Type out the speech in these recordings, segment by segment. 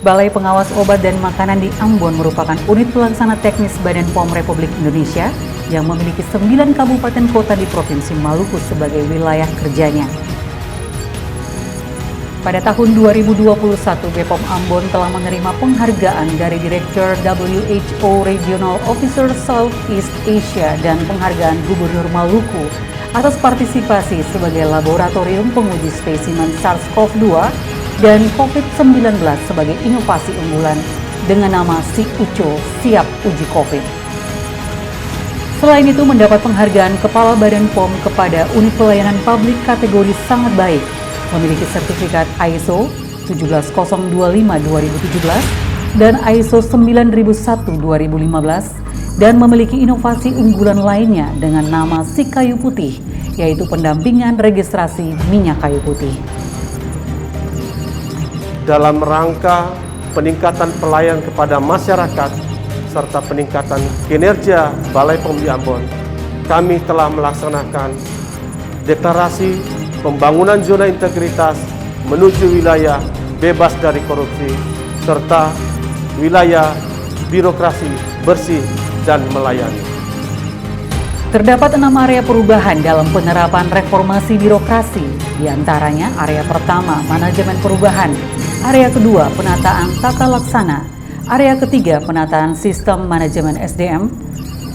Balai Pengawas Obat dan Makanan di Ambon merupakan unit pelaksana teknis Badan POM Republik Indonesia yang memiliki 9 kabupaten kota di Provinsi Maluku sebagai wilayah kerjanya. Pada tahun 2021, BPOM Ambon telah menerima penghargaan dari Direktur WHO Regional Officer Southeast Asia dan penghargaan Gubernur Maluku atas partisipasi sebagai laboratorium penguji spesimen SARS-CoV-2 dan COVID-19 sebagai inovasi unggulan dengan nama Si Uco Siap Uji COVID. Selain itu mendapat penghargaan Kepala Badan POM kepada unit pelayanan publik kategori sangat baik, memiliki sertifikat ISO 17025-2017 dan ISO 9001-2015 dan memiliki inovasi unggulan lainnya dengan nama Si Kayu Putih, yaitu pendampingan registrasi minyak kayu putih. Dalam rangka peningkatan pelayanan kepada masyarakat serta peningkatan kinerja Balai POM di Ambon, kami telah melaksanakan deklarasi pembangunan zona integritas menuju wilayah bebas dari korupsi serta wilayah birokrasi bersih dan melayani. Terdapat 6 area perubahan dalam penerapan reformasi birokrasi, diantaranya area pertama manajemen perubahan, area kedua penataan tata laksana, area ketiga penataan sistem manajemen SDM,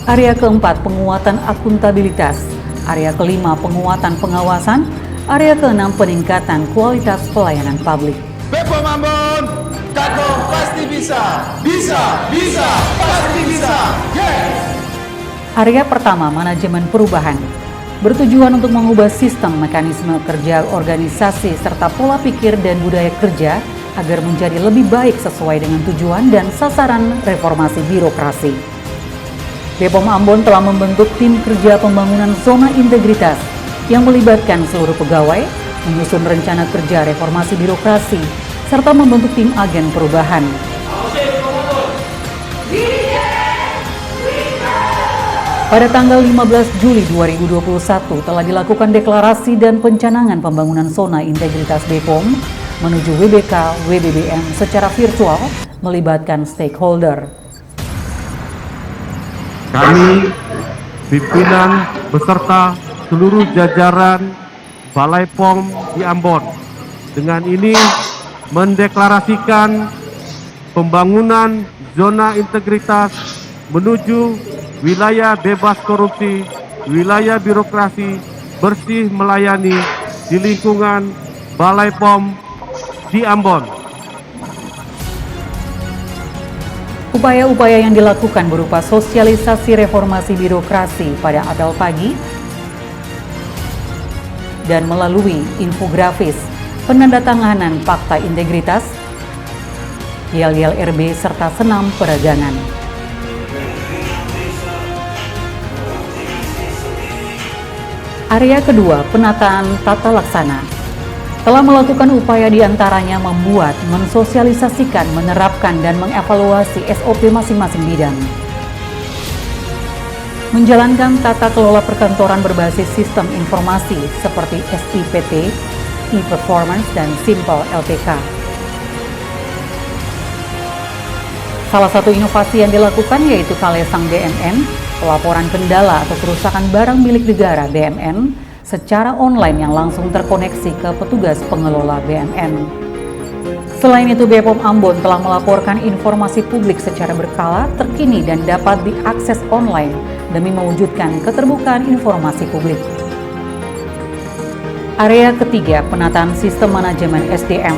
area keempat penguatan akuntabilitas, area kelima penguatan pengawasan, area keenam peningkatan kualitas pelayanan publik. BPOM Ambon, Kakak pasti bisa, pasti bisa, yes! Area pertama manajemen perubahan bertujuan untuk mengubah sistem mekanisme kerja organisasi serta pola pikir dan budaya kerja agar menjadi lebih baik sesuai dengan tujuan dan sasaran reformasi birokrasi. BPOM Ambon telah membentuk tim kerja pembangunan zona integritas yang melibatkan seluruh pegawai, menyusun rencana kerja reformasi birokrasi, serta membentuk tim agen perubahan. Pada tanggal 15 Juli 2021 telah dilakukan deklarasi dan pencanangan pembangunan zona integritas BPOM menuju WBK WBBM secara virtual melibatkan stakeholder. Kami, pimpinan beserta seluruh jajaran Balai POM di Ambon, dengan ini mendeklarasikan pembangunan zona integritas menuju wilayah bebas korupsi, wilayah birokrasi bersih melayani di lingkungan Balai POM di Ambon. Upaya-upaya yang dilakukan berupa sosialisasi reformasi birokrasi pada apel pagi dan melalui infografis, penandatanganan fakta integritas, yel-yel RB serta senam peragangan. Area kedua, penataan tata laksana, telah melakukan upaya diantaranya membuat, mensosialisasikan, menerapkan, dan mengevaluasi SOP masing-masing bidang. Menjalankan tata kelola perkantoran berbasis sistem informasi seperti SIPT, e-performance, dan Simple LPK. Salah satu inovasi yang dilakukan yaitu Kalesang BMN, pelaporan kendala atau kerusakan barang milik negara BMN secara online yang langsung terkoneksi ke petugas pengelola BMN. Selain itu, BPOM Ambon telah melaporkan informasi publik secara berkala, terkini, dan dapat diakses online demi mewujudkan keterbukaan informasi publik. Area ketiga, penataan sistem manajemen SDM.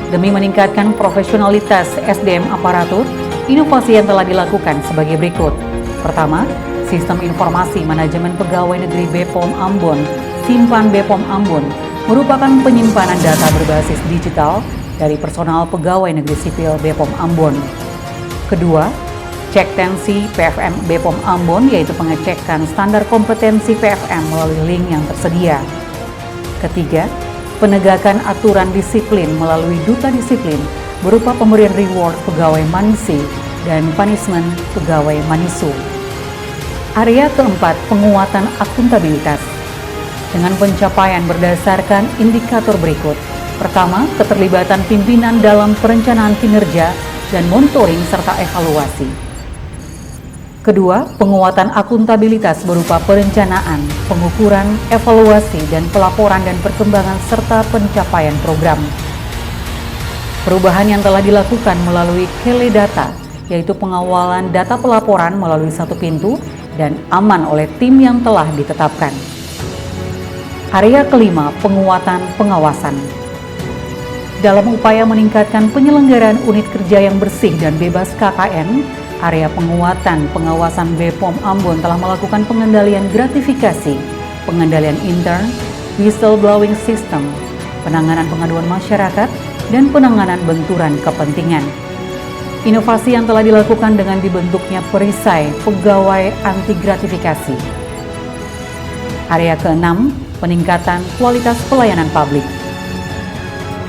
Demi meningkatkan profesionalitas SDM aparatur, inovasi yang telah dilakukan sebagai berikut. Pertama, Sistem Informasi Manajemen Pegawai Negeri BPOM Ambon, Simpan BPOM Ambon, merupakan penyimpanan data berbasis digital dari personal pegawai negeri sipil BPOM Ambon. Kedua, Cek Tensi PFM BPOM Ambon, yaitu pengecekan standar kompetensi PFM melalui link yang tersedia. Ketiga, penegakan aturan disiplin melalui duta disiplin berupa pemberian reward pegawai Manisi dan punishment pegawai Manisu. Area keempat, penguatan akuntabilitas. dengan pencapaian berdasarkan indikator berikut. Pertama, keterlibatan pimpinan dalam perencanaan kinerja dan monitoring serta evaluasi. Kedua, penguatan akuntabilitas berupa perencanaan, pengukuran, evaluasi, dan pelaporan dan perkembangan serta pencapaian program. Perubahan yang telah dilakukan melalui Kele Data, yaitu pengawalan data pelaporan melalui satu pintu dan aman oleh tim yang telah ditetapkan. Area kelima, penguatan pengawasan. Dalam upaya meningkatkan penyelenggaraan unit kerja yang bersih dan bebas KKN, area penguatan pengawasan BPOM Ambon telah melakukan pengendalian gratifikasi, pengendalian intern, whistleblowing system, penanganan pengaduan masyarakat, dan penanganan benturan kepentingan. Inovasi yang telah dilakukan dengan dibentuknya perisai pegawai anti gratifikasi. Area keenam, peningkatan kualitas pelayanan publik.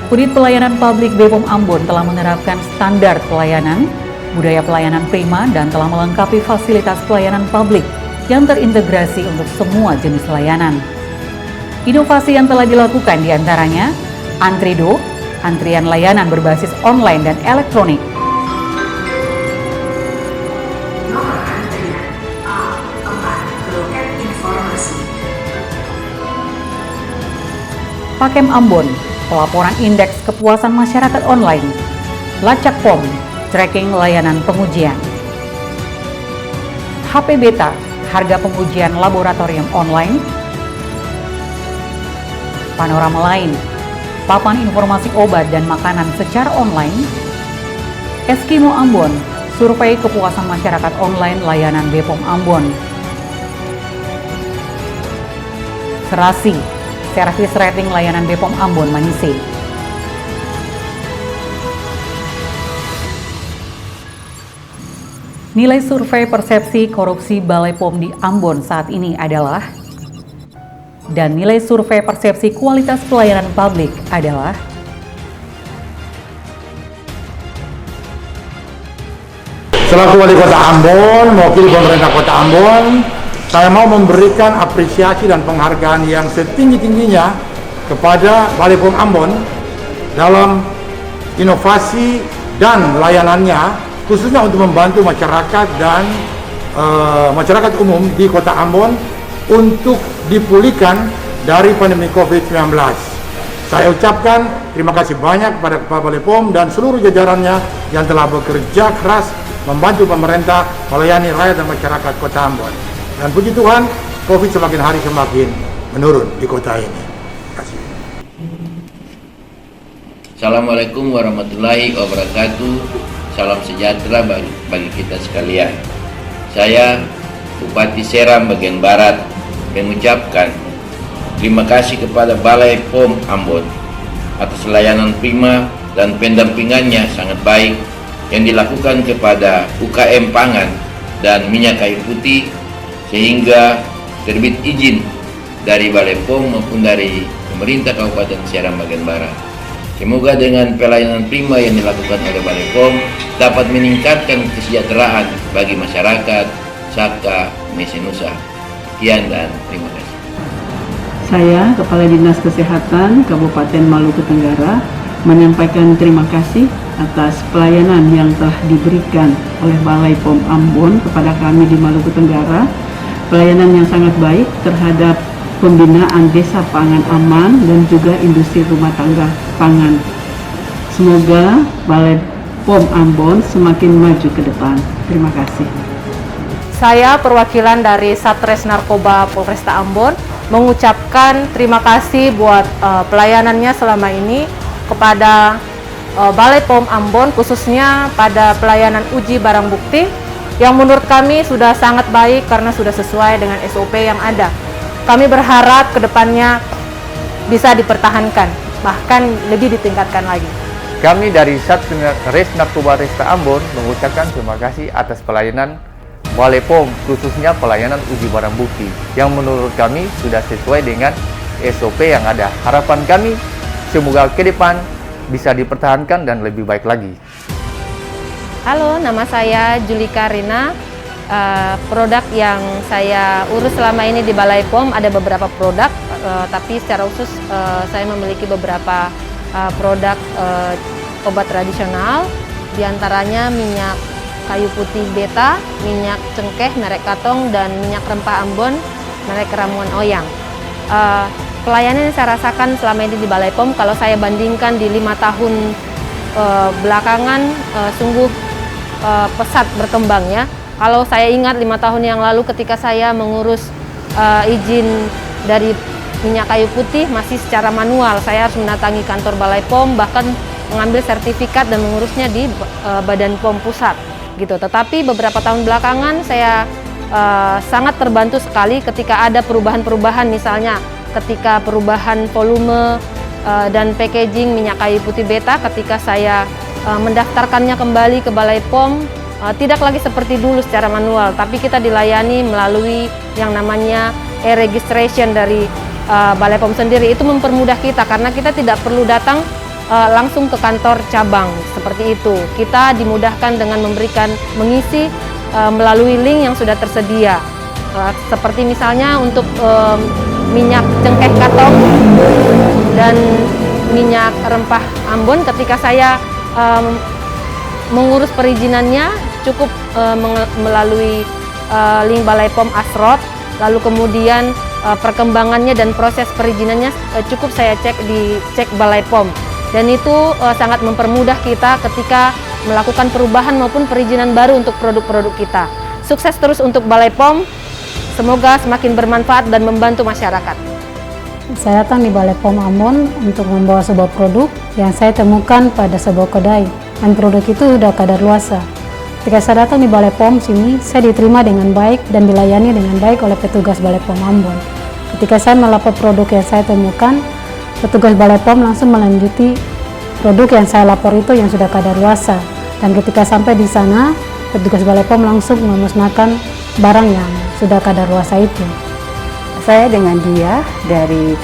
Unit Pelayanan Publik BPOM Ambon telah menerapkan standar pelayanan, budaya pelayanan prima, dan telah melengkapi fasilitas pelayanan publik yang terintegrasi untuk semua jenis layanan. Inovasi yang telah dilakukan diantaranya Antrido, antrian layanan berbasis online dan elektronik. Pakem Ambon, pelaporan indeks kepuasan masyarakat online. Lacak POM, tracking layanan pengujian. HP Beta, harga pengujian laboratorium online. Panorama lain, papan informasi obat dan makanan secara online. Eskimo Ambon, survei kepuasan masyarakat online layanan BPOM Ambon. Serasi, service rating layanan BPOM Ambon Manise. Nilai survei persepsi korupsi Balai POM di Ambon saat ini adalah, dan nilai survei persepsi kualitas pelayanan publik adalah Selaku Wali Kota Ambon, mewakili pemerintah Kota Ambon, saya mau memberikan apresiasi dan penghargaan yang setinggi-tingginya kepada Balai POM Ambon dalam inovasi dan layanannya, khususnya untuk membantu masyarakat dan masyarakat umum di Kota Ambon untuk dipulihkan dari pandemi COVID-19. Saya ucapkan terima kasih banyak kepada Kepala Balai POM dan seluruh jajarannya yang telah bekerja keras membantu pemerintah melayani rakyat dan masyarakat Kota Ambon. Dan puji Tuhan, COVID semakin hari semakin menurun di kota ini. Terima kasih. Assalamualaikum warahmatullahi wabarakatuh. Salam sejahtera bagi kita sekalian. Saya Bupati Seram bagian Barat mengucapkan terima kasih kepada Balai POM Ambon atas layanan prima dan pendampingannya sangat baik yang dilakukan kepada UKM pangan dan minyak kayu putih, sehingga terbit izin dari Balai POM maupun dari pemerintah Kabupaten Seram bagian Barat. Semoga dengan pelayanan prima yang dilakukan oleh Balai POM dapat meningkatkan kesejahteraan bagi masyarakat Saka Mesenusa. Sekian dan terima kasih. Saya, Kepala Dinas Kesehatan Kabupaten Maluku Tenggara, menyampaikan terima kasih atas pelayanan yang telah diberikan oleh Balai POM Ambon kepada kami di Maluku Tenggara. Pelayanan yang sangat baik terhadap pembinaan desa pangan aman dan juga industri rumah tangga pangan. Semoga Balai POM Ambon semakin maju ke depan. Terima kasih. Saya perwakilan dari Satres Narkoba Polresta Ambon mengucapkan terima kasih buat pelayanannya selama ini kepada Balai POM Ambon, khususnya pada pelayanan uji barang bukti yang menurut kami sudah sangat baik karena sudah sesuai dengan SOP yang ada. Kami berharap kedepannya bisa dipertahankan, bahkan lebih ditingkatkan lagi. Kami dari Satres Narkoba Polresta Ambon mengucapkan terima kasih atas pelayanan Balai POM, khususnya pelayanan uji barang bukti yang menurut kami sudah sesuai dengan SOP yang ada. Harapan kami semoga ke depan bisa dipertahankan dan lebih baik lagi. Halo, nama saya Julika Rina. Produk yang saya urus selama ini di Balai POM ada beberapa produk. tapi secara khusus saya memiliki beberapa produk obat tradisional, diantaranya minyak kayu putih beta, minyak cengkeh merek Katong, dan minyak rempah Ambon merek Ramuan Oyang. Pelayanan yang saya rasakan selama ini di Balai POM, kalau saya bandingkan di 5 tahun belakangan, sungguh pesat berkembang ya. Kalau saya ingat 5 tahun yang lalu ketika saya mengurus izin dari minyak kayu putih masih secara manual, saya harus mendatangi kantor Balai POM, bahkan mengambil sertifikat dan mengurusnya di Badan POM Pusat gitu. Tetapi beberapa tahun belakangan saya sangat terbantu sekali ketika ada perubahan-perubahan, misalnya ketika perubahan volume dan packaging minyak kayu putih beta, ketika saya mendaftarkannya kembali ke Balai POM, tidak lagi seperti dulu secara manual, tapi kita dilayani melalui yang namanya e-registration dari Balai POM sendiri. Itu mempermudah kita karena kita tidak perlu datang langsung ke kantor cabang seperti itu. Kita dimudahkan dengan mengisi melalui link yang sudah tersedia. Seperti misalnya untuk minyak cengkeh Katong dan minyak rempah Ambon, ketika saya mengurus perizinannya cukup melalui link Balai POM Asrot, lalu kemudian perkembangannya dan proses perizinannya cukup saya cek Balai POM, dan itu sangat mempermudah kita ketika melakukan perubahan maupun perizinan baru untuk produk-produk kita. Sukses terus untuk Balai POM, semoga semakin bermanfaat dan membantu masyarakat. Saya datang di Balai POM Ambon untuk membawa sebuah produk yang saya temukan pada sebuah kedai, dan produk itu sudah kadaluarsa. Ketika saya datang di Balai POM sini, saya diterima dengan baik dan dilayani dengan baik oleh petugas Balai POM Ambon. Ketika saya melapor produk yang saya temukan, petugas Balai POM langsung melanjuti produk yang saya lapor itu yang sudah kadaluarsa. Dan ketika sampai di sana, petugas Balai POM langsung memusnahkan barang yang sudah kadaluarsa itu. Saya dengan dia dari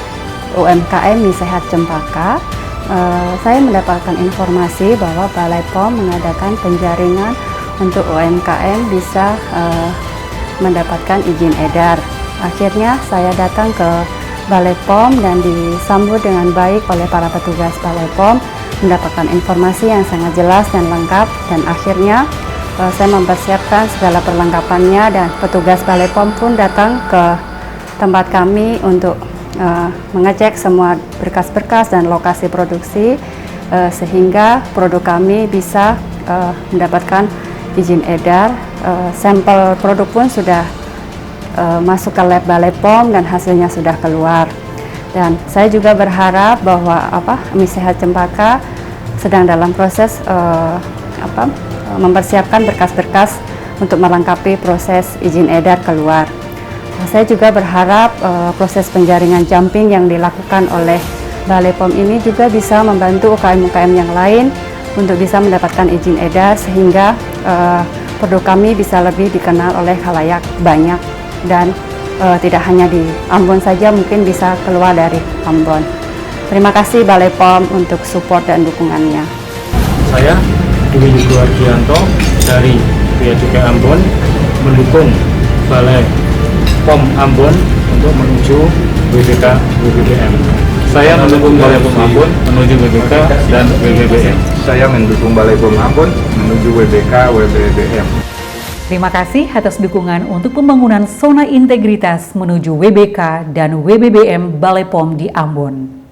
UMKM Mie Sehat Cempaka. Saya mendapatkan informasi bahwa Balai POM mengadakan penjaringan untuk UMKM bisa mendapatkan izin edar. Akhirnya saya datang ke Balai POM dan disambut dengan baik oleh para petugas Balai POM, mendapatkan informasi yang sangat jelas dan lengkap, dan akhirnya saya mempersiapkan segala perlengkapannya, dan petugas Balai POM pun datang ke tempat kami untuk mengecek semua berkas-berkas dan lokasi produksi, sehingga produk kami bisa mendapatkan izin edar. Sampel produk pun sudah masuk ke lab Balai POM dan hasilnya sudah keluar. Dan saya juga berharap bahwa Mie Sehat Cempaka sedang dalam proses mempersiapkan berkas-berkas untuk melengkapi proses izin edar keluar. Saya juga berharap proses penjaringan jumping yang dilakukan oleh Balai POM ini juga bisa membantu UKM-UKM yang lain untuk bisa mendapatkan izin edar, sehingga produk kami bisa lebih dikenal oleh khalayak banyak, dan tidak hanya di Ambon saja, mungkin bisa keluar dari Ambon. Terima kasih Balai POM untuk support dan dukungannya. Saya Dwi Yugoardianto dari Bea Cukai Ambon mendukung Balai POM Ambon untuk menuju WBK WBBM. Saya mendukung Balai POM Ambon menuju WBK dan WBBM. Saya mendukung Balai POM Ambon menuju WBK WBBM. Terima kasih atas dukungan untuk pembangunan zona integritas menuju WBK dan WBBM Balai POM di Ambon.